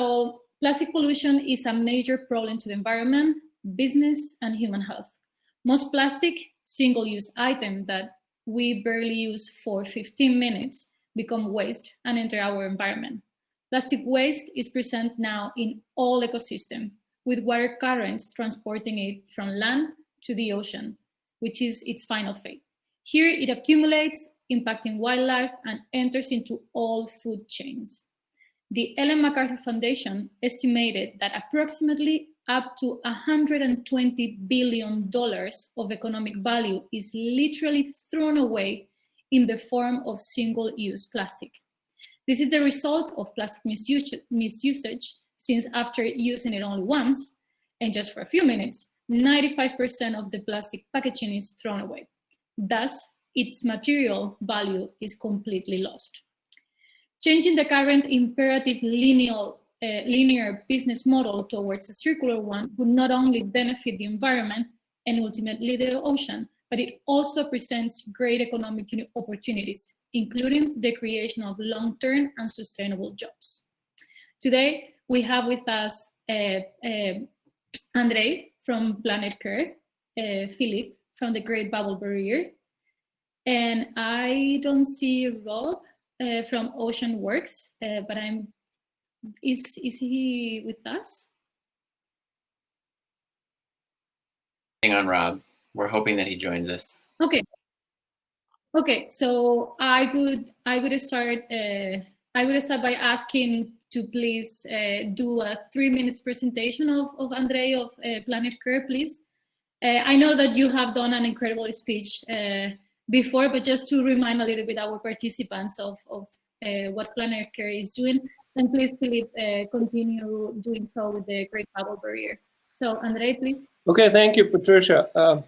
So plastic pollution is a major problem to the environment, business, and human health. Most plastic single-use items that we barely use for 15 minutes become waste and enter our environment. Plastic waste is present now in all ecosystems, with water currents transporting it from land to the ocean, which is its final fate. Here it accumulates, impacting wildlife, and enters into all food chains. The Ellen MacArthur Foundation estimated that approximately up to $120 billion of economic value is literally thrown away in the form of single-use plastic. This is the result of plastic misusage, since after using it only once, and just for a few minutes, 95% of the plastic packaging is thrown away. Thus, its material value is completely lost. Changing the current imperative linear business model towards a circular one would not only benefit the environment and ultimately the ocean, but it also presents great economic opportunities, including the creation of long-term and sustainable jobs. Today, we have with us Andre from Planet Care, Philip from the Great Bubble Barrier, and I don't see Rob from Oceanworks, but is he with us? Hang on, Rob. We're hoping that he joins us. Okay. Okay. So I would start by asking to please do a 3-minute presentation of Andre of Planet Care, please. I know that you have done an incredible speech before, but just to remind a little bit our participants of what Planet Care is doing, and please, Philip, continue doing so with the Great Bubble Barrier. So, Andre, please. Okay, thank you, Patricia.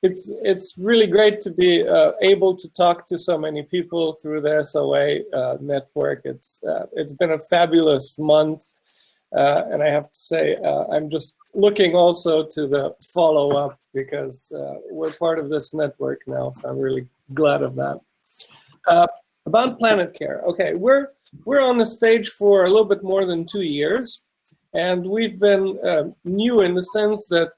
It's really great to be able to talk to so many people through the SOA network. It's been a fabulous month, and I have to say I'm just looking also to the follow-up because we're part of this network now, so I'm really glad of that. About Planet Care, okay, we're on the stage for a little bit more than 2 years, and we've been new in the sense that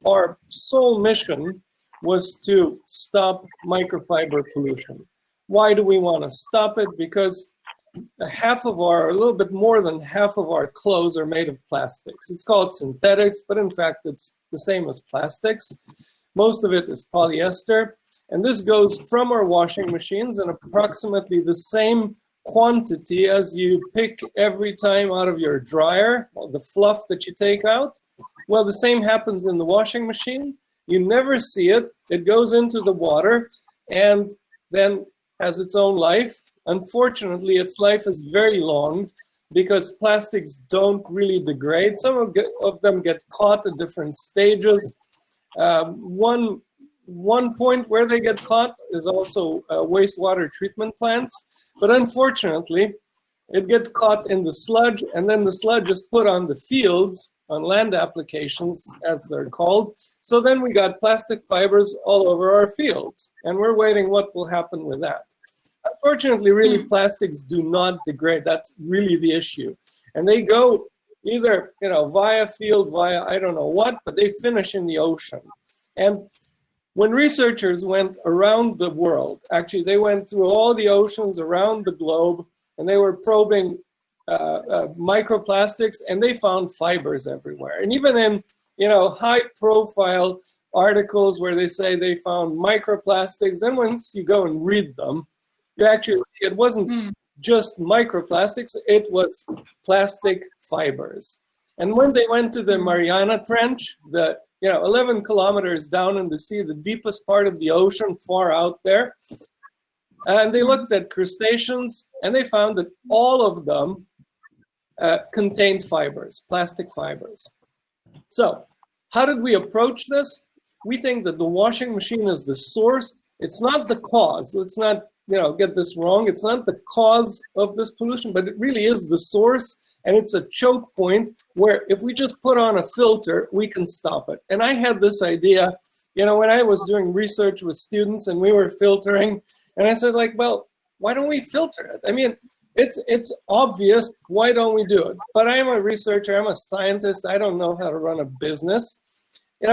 our sole mission was to stop microfiber pollution. Why do we want to stop it? Because a little bit more than half of our clothes are made of plastics. It's called synthetics, but in fact, it's the same as plastics. Most of it is polyester, and this goes from our washing machines in approximately the same quantity as you pick every time out of your dryer, the fluff that you take out. Well, the same happens in the washing machine. You never see it. It goes into the water and then has its own life. Unfortunately, its life is very long because plastics don't really degrade. Some of them get caught at different stages. One point where they get caught is also wastewater treatment plants. But unfortunately, it gets caught in the sludge, and then the sludge is put on the fields, on land applications, as they're called. So then we got plastic fibers all over our fields, and we're waiting what will happen with that. Unfortunately, really, plastics do not degrade. That's really the issue. And they go either, via field, via I don't know what, but they finish in the ocean. And when researchers went around the world, actually, they went through all the oceans around the globe, and they were probing microplastics, and they found fibers everywhere. And even in, high-profile articles where they say they found microplastics, then once you go and read them, you actually see it wasn't just microplastics, it was plastic fibers. And when they went to the Mariana Trench, 11 kilometers down in the sea, the deepest part of the ocean, far out there, and they looked at crustaceans, and they found that all of them contained fibers, plastic fibers. So how did we approach this? We think that the washing machine is the source. It's not the cause. Let's not get this wrong. It's not the cause of this pollution, but it really is the source. And it's a choke point where if we just put on a filter, we can stop it. And I had this idea, when I was doing research with students and we were filtering, and I said, well, why don't we filter it? I mean, it's obvious. Why don't we do it? But I am a researcher. I'm a scientist. I don't know how to run a business.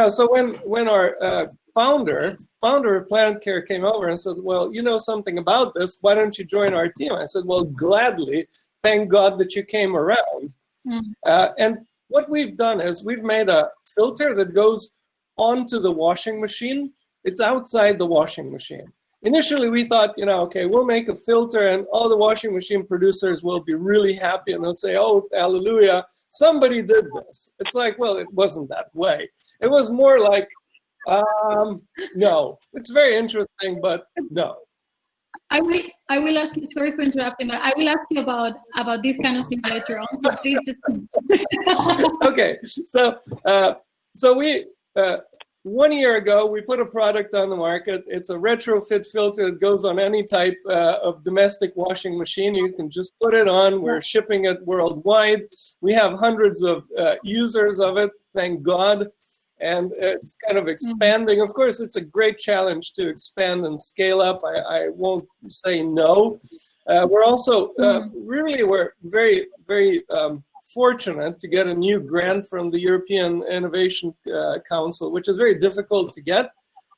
So when our founder of Planet Care came over and said, well, you know something about this. Why don't you join our team? I said, well, gladly. Thank God that you came around. And what we've done is we've made a filter that goes onto the washing machine. It's outside the washing machine. Initially, we thought, okay, we'll make a filter and all the washing machine producers will be really happy and they'll say, oh, hallelujah, somebody did this. It's like, well, it wasn't that way. It was more like, no. It's very interesting, but no. I will ask you, sorry for interrupting, but I will ask you about these kind of things later on. So please just. Okay, so we 1 year ago we put a product on the market. It's a retrofit filter that goes on any type of domestic washing machine. You can just put it on. We're shipping it worldwide. We have hundreds of users of it, thank God. And it's kind of expanding. Of course, it's a great challenge to expand and scale up. I won't say no. We're also we're very, very fortunate to get a new grant from the European Innovation Council, which is very difficult to get,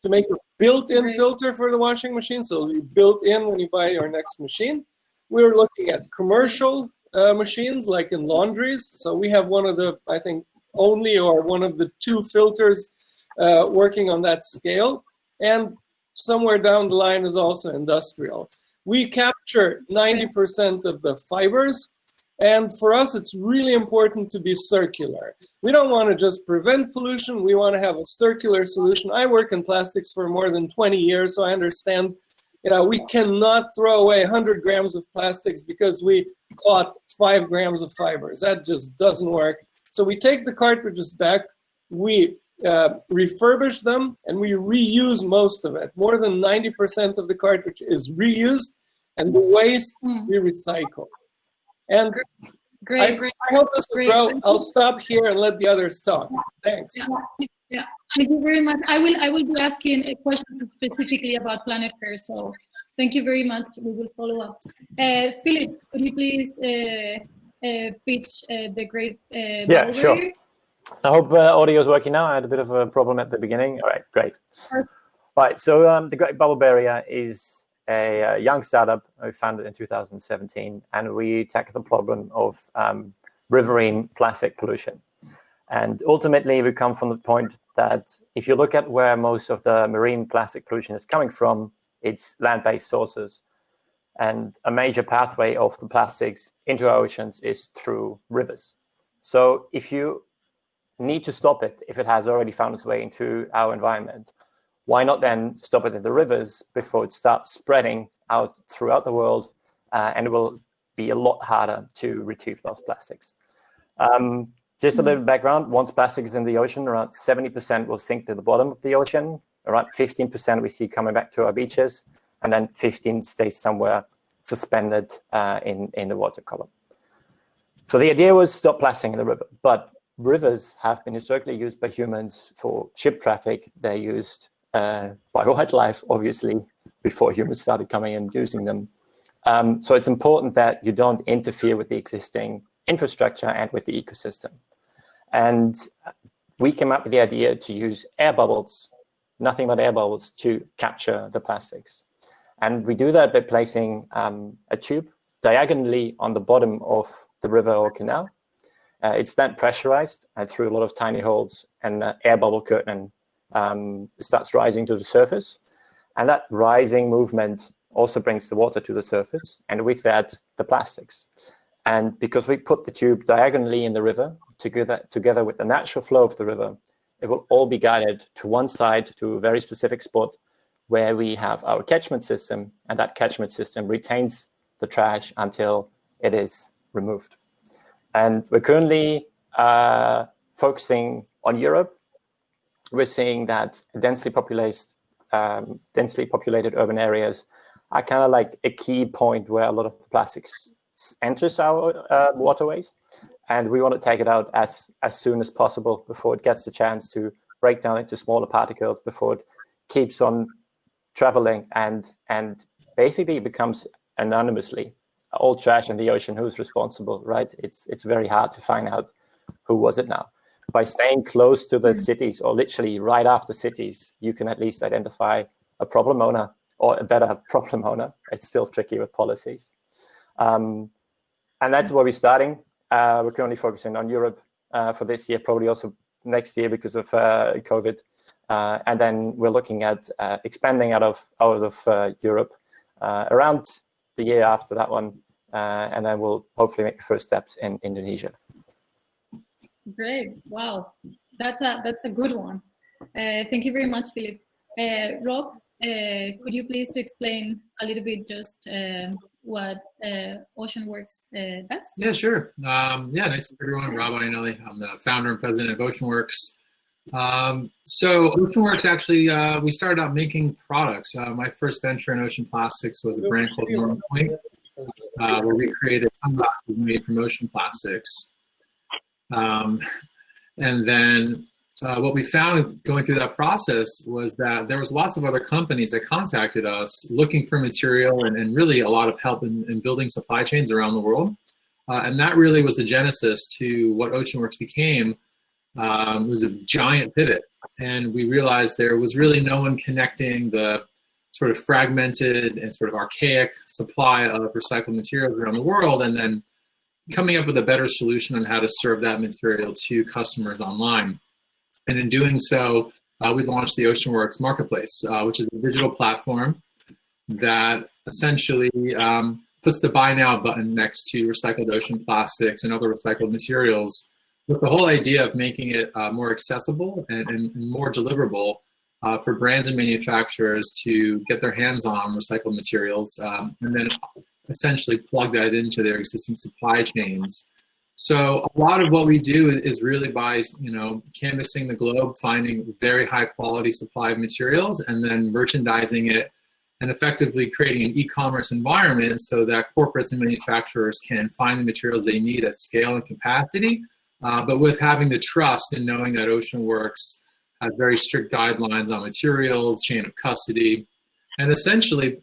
to make a built-in filter for the washing machine. So you built in when you buy your next machine. We're looking at commercial machines like in laundries. So we have one of the, I think, only or one of the 2 filters working on that scale. And somewhere down the line is also industrial. We capture 90% of the fibers. And for us, it's really important to be circular. We don't want to just prevent pollution. We want to have a circular solution. I work in plastics for more than 20 years, so I understand, we cannot throw away 100 grams of plastics because we caught 5 grams of fibers. That just doesn't work. So we take the cartridges back, we refurbish them, and we reuse most of it. More than 90% of the cartridge is reused, and the waste we recycle. And I hope this will grow. I'll stop here and let the others talk. Thanks. Yeah, thank you very much. I will be asking questions specifically about Planet Care, so thank you very much. We will follow up. Philip, could you please pitch the great yeah, sure. I hope audio is working now. I had a bit of a problem at the beginning. All right, great. All right, so the Great Bubble Barrier is a young startup we founded in 2017, and we tackle the problem of riverine plastic pollution. And ultimately, we come from the point that if you look at where most of the marine plastic pollution is coming from, it's land-based sources. And a major pathway of the plastics into our oceans is through rivers. So if you need to stop it, if it has already found its way into our environment, why not then stop it in the rivers before it starts spreading out throughout the world, and it will be a lot harder to retrieve those plastics. Just a little background, once plastic is in the ocean, around 70% will sink to the bottom of the ocean, around 15% we see coming back to our beaches, and then 15 stays somewhere suspended in the water column. So the idea was stop plastic in the river, but rivers have been historically used by humans for ship traffic. They're used by wildlife, obviously, before humans started coming and using them. So it's important that you don't interfere with the existing infrastructure and with the ecosystem. And we came up with the idea to use air bubbles, nothing but air bubbles, to capture the plastics. And we do that by placing a tube diagonally on the bottom of the river or canal. It's then pressurized through a lot of tiny holes, and the air bubble curtain starts rising to the surface. And that rising movement also brings the water to the surface, and with that, the plastics. And because we put the tube diagonally in the river, together with the natural flow of the river, it will all be guided to one side, to a very specific spot where we have our catchment system, and that catchment system retains the trash until it is removed. And we're currently focusing on Europe. We're seeing that densely populated urban areas are kind of like a key point where a lot of plastics enters our waterways, and we want to take it out as soon as possible before it gets the chance to break down into smaller particles, before it keeps on traveling and basically becomes anonymously all trash in the ocean, who's responsible, right? It's very hard to find out who was it now. By staying close to the cities, or literally right after cities, you can at least identify a problem owner, or a better problem owner. It's still tricky with policies. And that's where we're starting. We're currently focusing on Europe for this year, probably also next year because of COVID. And then we're looking at expanding out of Europe around the year after that one. And then we'll hopefully make the first steps in Indonesia. Great. Wow. That's a good one. Thank you very much, Philip. Rob, could you please explain a little bit just what Oceanworks does? Yeah, sure. Yeah, nice to meet everyone. Rob Iannelli. I'm the founder and president of Oceanworks. So Oceanworks actually, we started out making products. My first venture in ocean plastics was a brand called Normal Point, where we created sunglasses made from ocean plastics. And then what we found going through that process was that there was lots of other companies that contacted us looking for material and really a lot of help in building supply chains around the world. And that really was the genesis to what Oceanworks became. It was a giant pivot. And we realized there was really no one connecting the sort of fragmented and sort of archaic supply of recycled materials around the world, and then coming up with a better solution on how to serve that material to customers online. And in doing so, we launched the Oceanworks Marketplace, which is a digital platform that essentially puts the buy now button next to recycled ocean plastics and other recycled materials, with the whole idea of making it more accessible and more deliverable for brands and manufacturers to get their hands on recycled materials, and then essentially plug that into their existing supply chains. So a lot of what we do is really by, canvassing the globe, finding very high quality supply of materials, and then merchandising it and effectively creating an e-commerce environment so that corporates and manufacturers can find the materials they need at scale and capacity, but with having the trust and knowing that Oceanworks has very strict guidelines on materials, chain of custody, and essentially,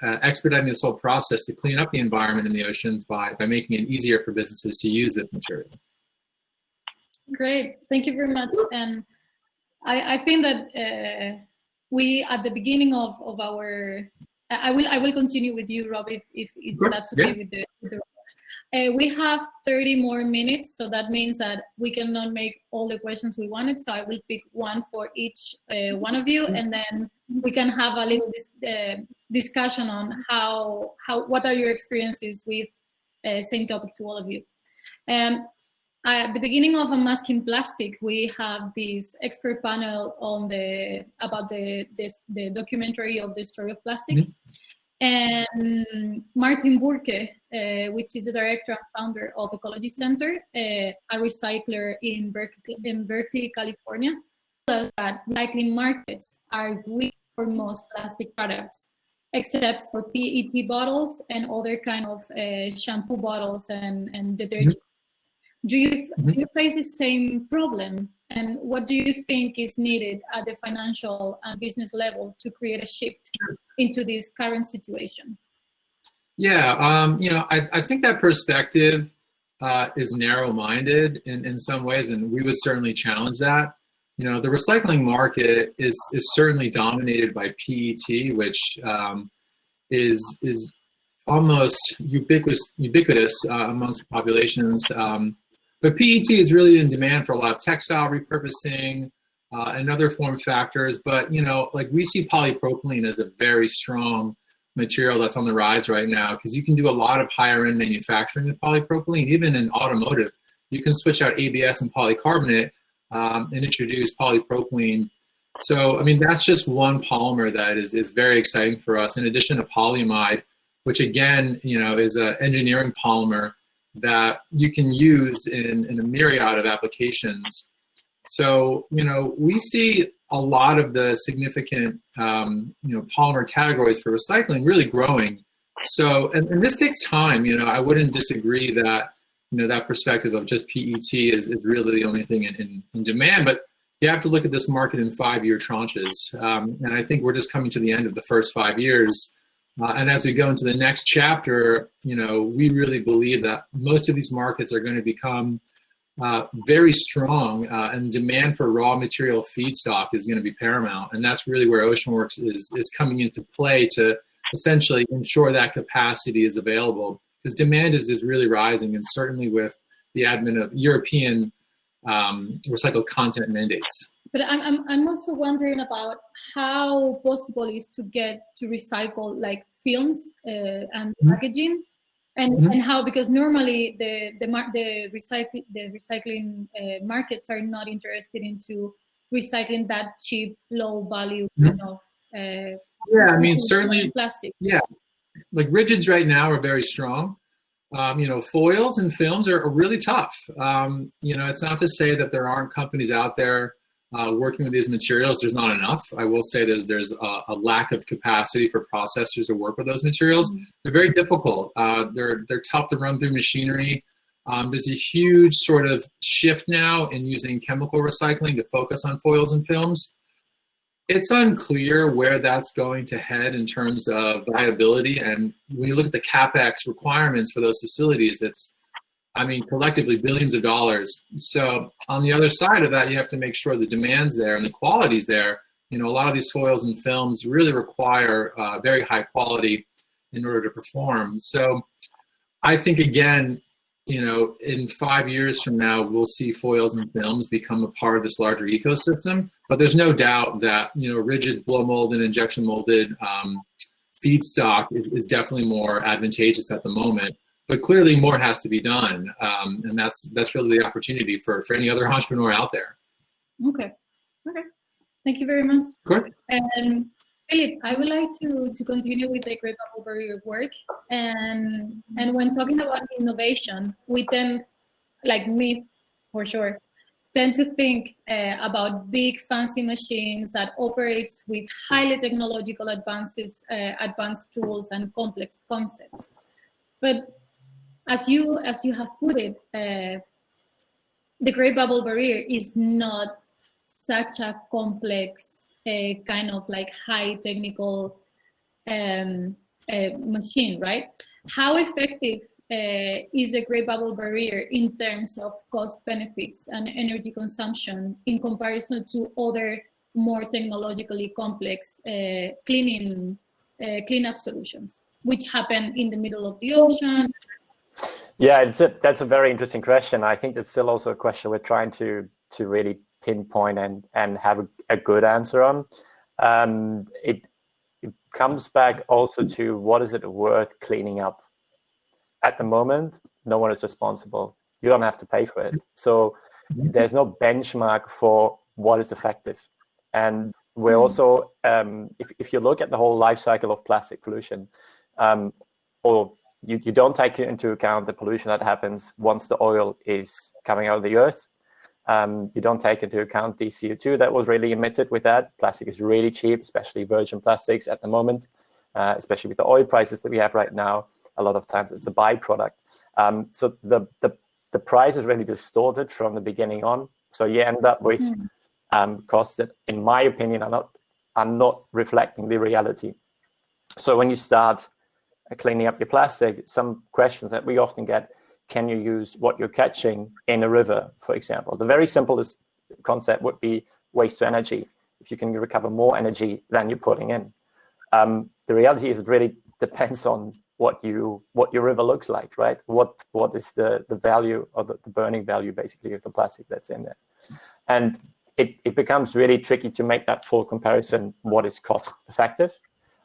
expediting this whole process to clean up the environment in the oceans by making it easier for businesses to use this material. Great, thank you very much. And I think that we, at the beginning of our, I will continue with you, Rob, if that's okay with the we have 30 more minutes, so that means that we cannot make all the questions we wanted. So I will pick one for each one of you, and then we can have a little discussion on what are your experiences with same topic to all of you. At the beginning of Unmasking Plastic, we have this expert panel on about the documentary of the story of plastic. Mm-hmm. And Martin Burke, which is the director and founder of Ecology Center, a recycler in Berkeley, California, says that recycling markets are weak for most plastic products, except for PET bottles and other kind of shampoo bottles and detergent. Do you face the same problem? And what do you think is needed at the financial and business level to create a shift into this current situation? Yeah, I think that perspective is narrow-minded in some ways, and we would certainly challenge that. The recycling market is certainly dominated by PET, which is almost ubiquitous amongst populations. But PET is really in demand for a lot of textile repurposing and other form factors. But, we see polypropylene as a very strong material that's on the rise right now, because you can do a lot of higher end manufacturing with polypropylene. Even in automotive, you can switch out ABS and polycarbonate and introduce polypropylene. So, that's just one polymer that is very exciting for us, in addition to polyamide, which again, is an engineering polymer that you can use in a myriad of applications. So, we see a lot of the significant, polymer categories for recycling really growing. So, and this takes time. I wouldn't disagree that, that perspective of just PET is really the only thing in demand, but you have to look at this market in 5-year tranches. And I think we're just coming to the end of the first 5 years. And as we go into the next chapter, we really believe that most of these markets are going to become very strong, and demand for raw material feedstock is going to be paramount. And that's really where Oceanworks is coming into play to essentially ensure that capacity is available, because demand is really rising, and certainly with the advent of European recycled content mandates. But I'm also wondering about how possible it is to get to recycle like films and packaging, and how, because normally the recycling markets are not interested into recycling that cheap, low value kind of yeah, I mean, certainly plastic. Yeah, like rigids right now are very strong. Foils and films are really tough. It's not to say that there aren't companies out there working with these materials. There's not enough. I will say there's a lack of capacity for processors to work with those materials. They're very difficult. They're tough to run through machinery. There's a huge sort of shift now in using chemical recycling to focus on foils and films. It's unclear where that's going to head in terms of viability. And when you look at the CapEx requirements for those facilities, collectively billions of dollars. So on the other side of that, you have to make sure the demand's there and the quality's there. A lot of these foils and films really require very high quality in order to perform. So I think, again, in 5 years from now, we'll see foils and films become a part of this larger ecosystem. But there's no doubt that, rigid, blow molded, injection molded feedstock is definitely more advantageous at the moment. But clearly more has to be done. And that's really the opportunity for any other entrepreneur out there. Okay. Thank you very much. Of course. Philip, I would like to continue with the Great Bubble Barrier work. And when talking about innovation, we tend, like me for sure, tend to think about big fancy machines that operates with highly technological advanced tools and complex concepts. But as you have put it, the Great Bubble Barrier is not such a complex kind of like high technical machine, right? How effective is the Great Bubble Barrier in terms of cost benefits and energy consumption in comparison to other more technologically complex cleanup solutions, which happen in the middle of the ocean? Yeah, that's a very interesting question. I think it's still also a question we're trying to really pinpoint and have a good answer on. It comes back also to what is it worth cleaning up. At the moment, no one is responsible. You don't have to pay for it. So there's no benchmark for what is effective. And we're also, if you look at the whole life cycle of plastic pollution, or you don't take into account the pollution that happens once the oil is coming out of the earth. You don't take into account the CO2 that was really emitted with that. Plastic is really cheap, especially virgin plastics at the moment, especially with the oil prices that we have right now. A lot of times it's a byproduct. So the price is really distorted from the beginning on. So you end up with costs that, in my opinion, are not reflecting the reality. So when you start cleaning up your plastic, some questions that we often get: can you use what you're catching in a river, for example? The very simplest concept would be waste to energy. If you can recover more energy than you're putting in. The reality is it really depends on what your river looks like, right? What is the value, or the burning value basically, of the plastic that's in there? And it becomes really tricky to make that full comparison, what is cost effective.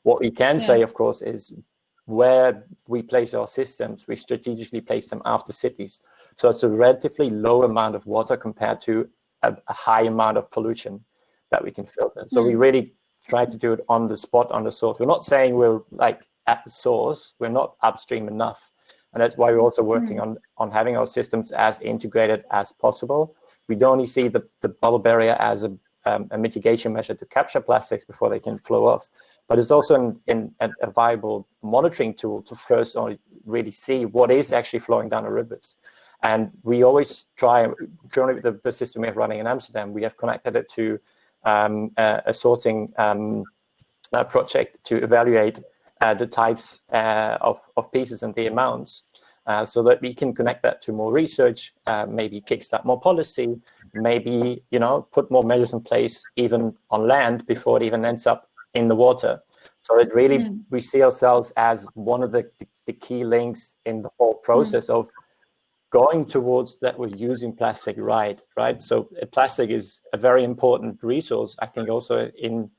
What we can say, of course, is where we place our systems, we strategically place them after cities. So it's a relatively low amount of water compared to a high amount of pollution that we can filter. So we really try to do it on the spot, on the source. We're not saying we're like at the source, we're not upstream enough. And that's why we're also working on having our systems as integrated as possible. We don't only see the bubble barrier as a mitigation measure to capture plastics before they can flow off, but it's also a viable monitoring tool to first only really see what is actually flowing down the rivers. And we always try, currently with the system we have running in Amsterdam, we have connected it to a sorting project to evaluate the types of pieces and the amounts, so that we can connect that to more research, maybe kickstart more policy, maybe, you know, put more measures in place even on land before it even ends up in the water. So it really, we see ourselves as one of the key links in the whole process of going towards that we're using plastic right. So plastic is a very important resource, I think, also in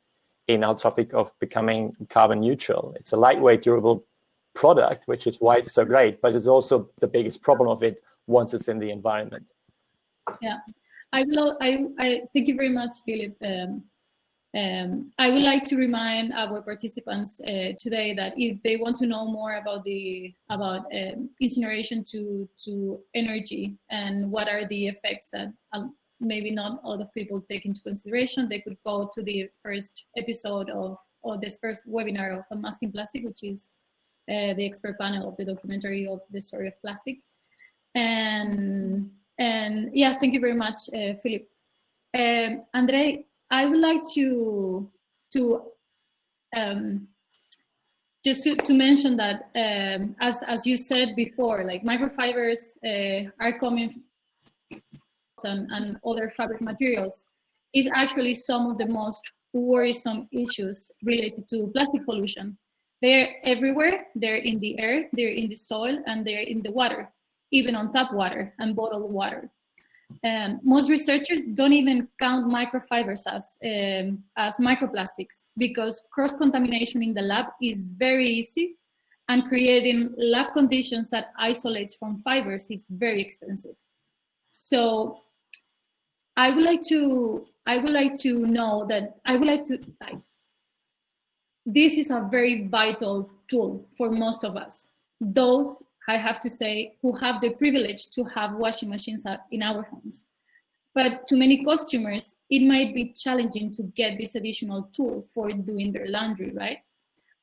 our topic of becoming carbon neutral. It's a lightweight, durable product, which is why it's so great, but it's also the biggest problem of it once it's in the environment. Yeah, I thank you very much, Philip. I would like to remind our participants today that if they want to know more about incineration to energy and what are the effects that maybe not a lot of people take into consideration, they could go to the first episode or this first webinar of Unmasking Plastic, which is the expert panel of the documentary of the story of plastic. And yeah, thank you very much, Philip. Andre, I would like to just to mention that as you said before, like microfibers are coming and other fabric materials is actually some of the most worrisome issues related to plastic pollution. They're everywhere. They're in the air, they're in the soil, and they're in the water, even on tap water and bottled water. Most researchers don't even count microfibers as microplastics because cross-contamination in the lab is very easy, and creating lab conditions that isolates from fibers is very expensive. So I would like to know that this is a very vital tool for most of us. Those, I have to say, who have the privilege to have washing machines in our homes. But to many customers, it might be challenging to get this additional tool for doing their laundry, right?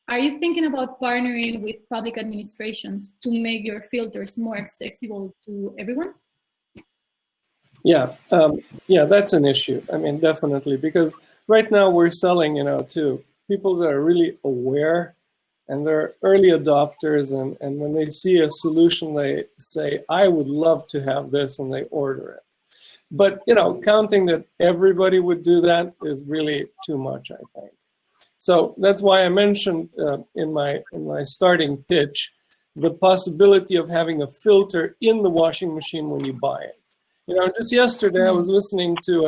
Are you thinking about partnering with public administrations to make your filters more accessible to everyone? Yeah, that's an issue. I mean, definitely, because right now we're selling, to people that are really aware and they're early adopters, and when they see a solution, they say, I would love to have this, and they order it. But, counting that everybody would do that is really too much, I think. So that's why I mentioned in my starting pitch, the possibility of having a filter in the washing machine when you buy it. Just yesterday, I was listening to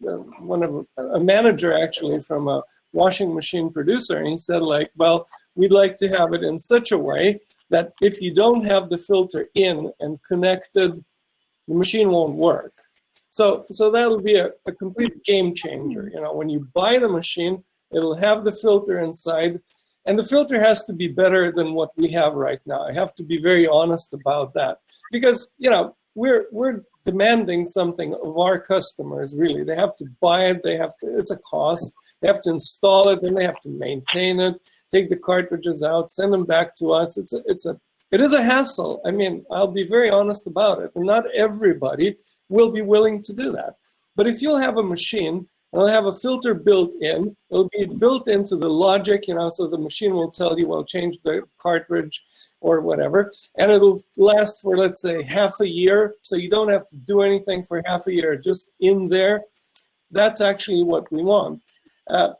a manager actually from a washing machine producer, and he said, well, we'd like to have it in such a way that if you don't have the filter in and connected, the machine won't work. So that'll be a complete game changer. When you buy the machine, it'll have the filter inside, and the filter has to be better than what we have right now. I have to be very honest about that, because we're demanding something of our customers. Really, they have to buy it. It's a cost. They have to install it, then they have to maintain it, take the cartridges out, send them back to us. It is a hassle. I mean, I'll be very honest about it, and not everybody will be willing to do that. But if you'll have a machine, and it'll have a filter built in, it'll be built into the logic, so the machine will tell you, well, change the cartridge or whatever, and it'll last for, let's say, half a year, so you don't have to do anything for half a year, just in there. That's actually what we want.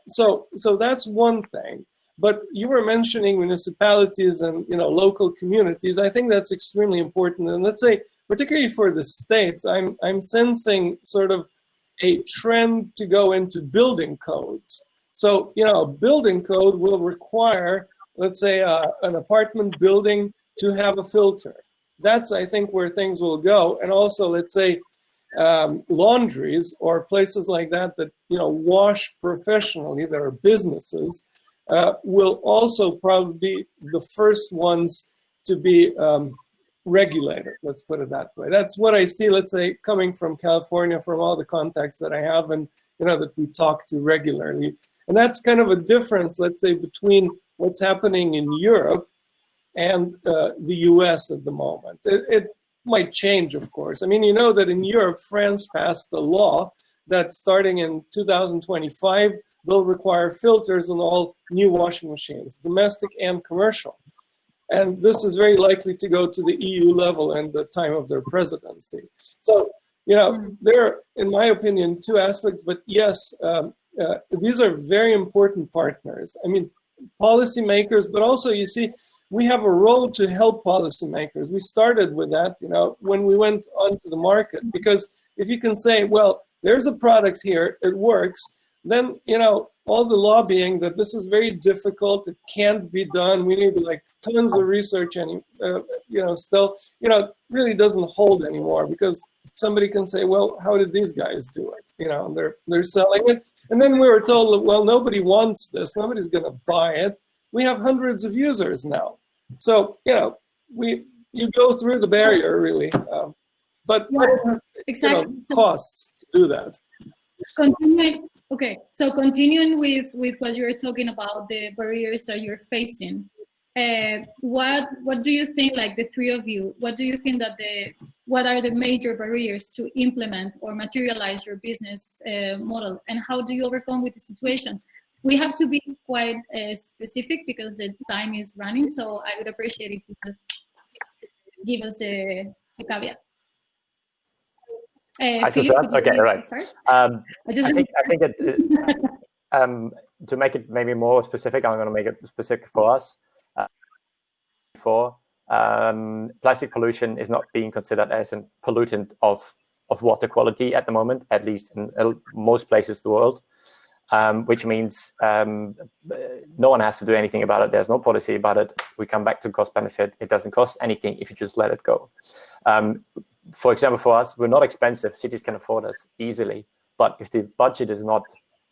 So that's one thing. But you were mentioning municipalities and local communities. I think that's extremely important. And let's say, particularly for the States, I'm sensing sort of a trend to go into building codes. So a building code will require, let's say, an apartment building to have a filter. That's, I think, where things will go. And also, let's say, laundries or places like that wash professionally, that are businesses, will also probably be the first ones to be regulated, let's put it that way. That's what I see, let's say, coming from California, from all the contacts that I have and that we talk to regularly. And that's kind of a difference, let's say, between what's happening in Europe and the US at the moment. It might change, of course. I mean, that in Europe, France passed a law that starting in 2025, they'll require filters on all new washing machines, domestic and commercial. And this is very likely to go to the EU level in the time of their presidency. So, there are, in my opinion, two aspects, but yes, these are very important partners. I mean, policymakers, but also, you see, we have a role to help policymakers. We started with that, when we went onto the market, because if you can say, well, there's a product here, it works, then, all the lobbying that this is very difficult, it can't be done, we need like tons of research and, still, really doesn't hold anymore, because somebody can say, well, how did these guys do it? And they're selling it. And then we were told, well, nobody wants this, nobody's gonna buy it. We have hundreds of users now. So, you go through the barrier really, but exactly. Costs to do that. Continuing with what you were talking about, the barriers that you're facing, what do you think, like the three of you, what do you think that what are the major barriers to implement or materialize your business model, and how do you overcome with the situation? We have to be quite specific because the time is running, so I would appreciate if you just give us the caveat. Philip, okay, right. I think to make it maybe more specific, I'm going to make it specific for us. Plastic pollution is not being considered as a pollutant of water quality at the moment, at least in most places in the world. Which means no one has to do anything about it. There's no policy about it. We come back to cost benefit. It doesn't cost anything if you just let it go. For example, for us, we're not expensive. Cities can afford us easily. But if the budget is not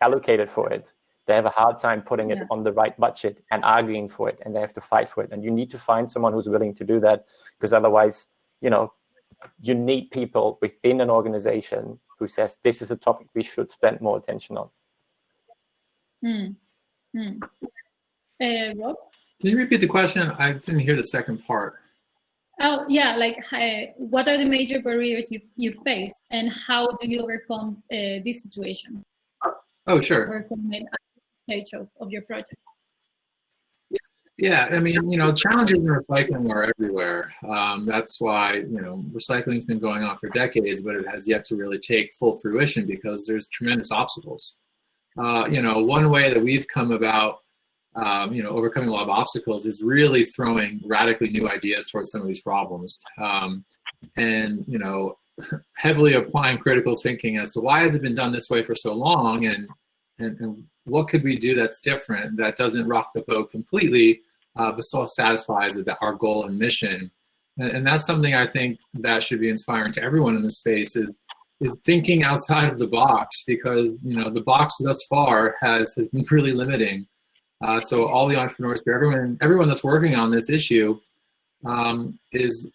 allocated for it, they have a hard time putting it on the right budget and arguing for it, and they have to fight for it. And you need to find someone who's willing to do that, because otherwise, you need people within an organization who says, this is a topic we should spend more attention on. Rob? Can you repeat the question? I didn't hear the second part. Oh, yeah, like what are the major barriers you face, and how do you overcome this situation? Oh, sure. Overcome it at the stage of your project. Yeah, I mean, challenges in recycling are everywhere. That's why, recycling's been going on for decades, but it has yet to really take full fruition because there's tremendous obstacles. One way that we've come about, overcoming a lot of obstacles is really throwing radically new ideas towards some of these problems. And, heavily applying critical thinking as to why has it been done this way for so long, and what could we do that's different, that doesn't rock the boat completely, but still satisfies our goal and mission. And that's something I think that should be inspiring to everyone in this space is thinking outside of the box, because the box thus far has been really limiting. So all the entrepreneurs, everyone that's working on this issue is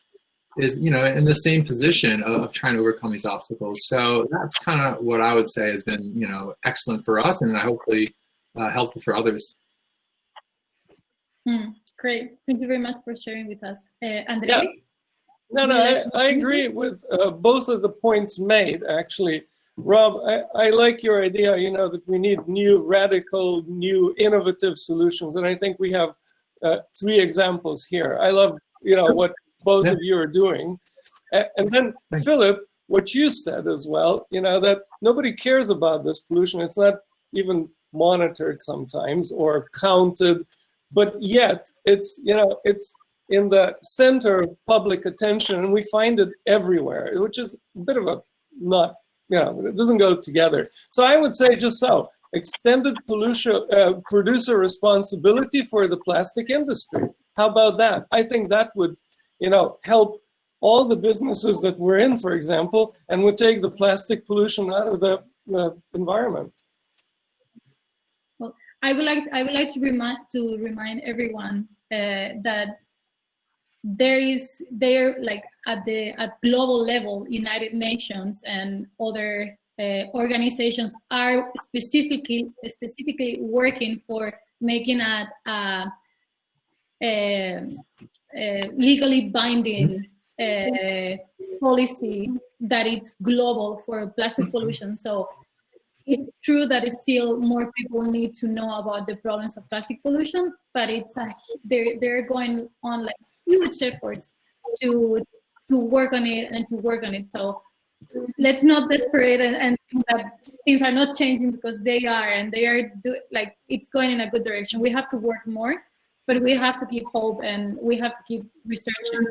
in the same position of trying to overcome these obstacles. So that's kind of what I would say has been excellent for us, and hopefully helpful for others. Great, thank you very much for sharing with us, Andre. Yeah. No, I agree with both of the points made, actually. Rob, I like your idea, that we need new, radical, new, innovative solutions. And I think we have 3 examples here. I love, what both of you are doing. And then, thanks. Philip, what you said as well, that nobody cares about this pollution. It's not even monitored sometimes or counted, but yet it's, it's in the center of public attention, and we find it everywhere, which is a bit of a not, it doesn't go together. So I would say just so, extended pollution, producer responsibility for the plastic industry. How about that? I think that would, help all the businesses that we're in, for example, and would take the plastic pollution out of the environment. Well, I would like to remind everyone that there like at global level, United Nations and other organizations are specifically working for making a legally binding policy that is global for plastic pollution. So it's true that still more people need to know about the problems of plastic pollution, but they're going on like huge efforts to work on it and to work on it. So let's not desperate and think that things are not changing, because they are, and they are like it's going in a good direction. We have to work more, but we have to keep hope and we have to keep researching.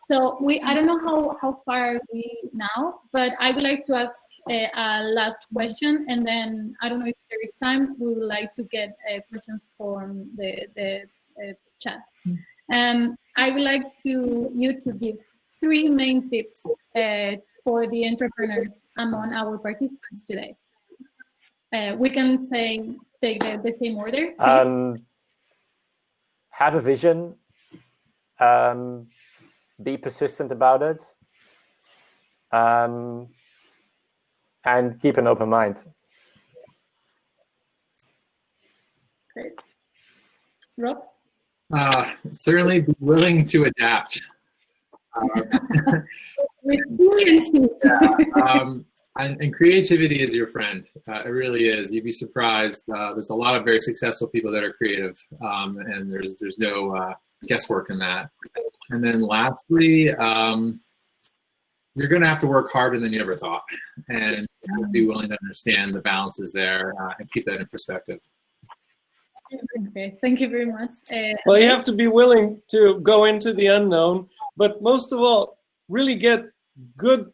So I don't know how far are we now, but I would like to ask a last question, and then I don't know if there is time. We would like to get questions from the chat. I would like you to give 3 main tips for the entrepreneurs among our participants today. We can take the same order. Have a vision. Be persistent about it, and keep an open mind. Great. Rob? Certainly be willing to adapt. Resiliency. And creativity is your friend. It really is. You'd be surprised. There's a lot of very successful people that are creative, and there's no guesswork in that. And then lastly, you're going to have to work harder than you ever thought, and you have to be willing to understand the balances there and keep that in perspective. Okay, thank you very much. Well, you have to be willing to go into the unknown, but most of all, really get good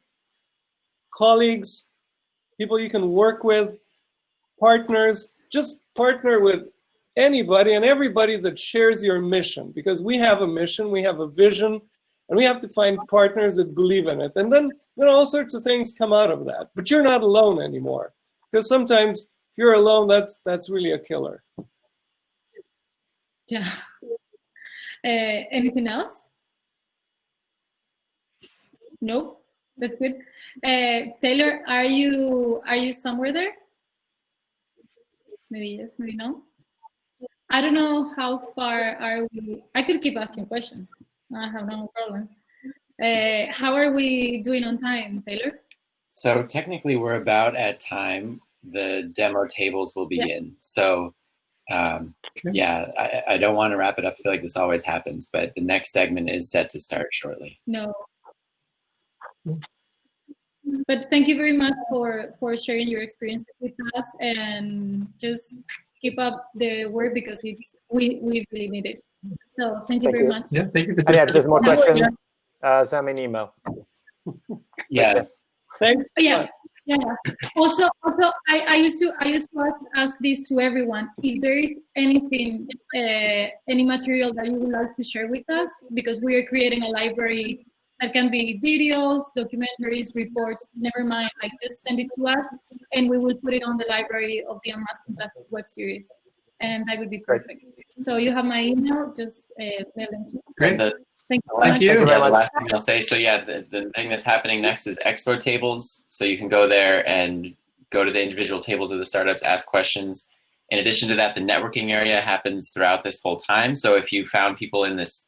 colleagues, people you can work with, partners. Just partner with anybody and everybody that shares your mission, because we have a mission, we have a vision, and we have to find partners that believe in it. And then all sorts of things come out of that. But you're not alone anymore, because sometimes if you're alone, that's really a killer. Yeah. Anything else? No, that's good. Taylor, are you somewhere there? Maybe yes, maybe no. I don't know how far are we. I could keep asking questions. I have no problem. How are we doing on time, Taylor? So technically we're about at time. The demo tables will begin. Yeah. So yeah, I don't want to wrap it up. I feel like this always happens, but the next segment is set to start shortly. No. But thank you very much for sharing your experiences with us, and just keep up the work, because we really need it. So thank you very much. Yeah, thank you. Yeah, if there's more questions, send me an email. Yeah. Thanks. Yeah. Yeah. Also, I used to ask this to everyone. If there is anything, any material that you would like to share with us, because we are creating a library that can be videos, documentaries, reports, never mind, like just send it to us and we will put it on the library of the Unmasking Plastic web series. And that would be perfect. So you have my email, just mail them to me. Great. Thank you. Thank you. Yeah, the last thing I'll say, so yeah, the thing that's happening next is expo tables. So you can go there and go to the individual tables of the startups, ask questions. In addition to that, the networking area happens throughout this whole time. So if you found people in this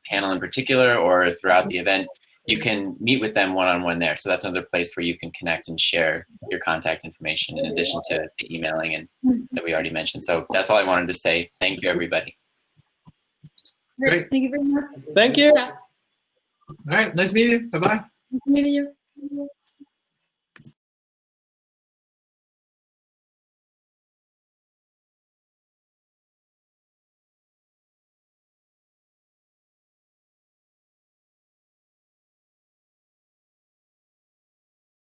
panel in particular or throughout the event, you can meet with them one-on-one there. So that's another place where you can connect and share your contact information in addition to the emailing and that we already mentioned. So that's all I wanted to say. Thank you, everybody. Great. Thank you very much. Thank you. All right, nice meeting you. Bye-bye. Nice meeting you.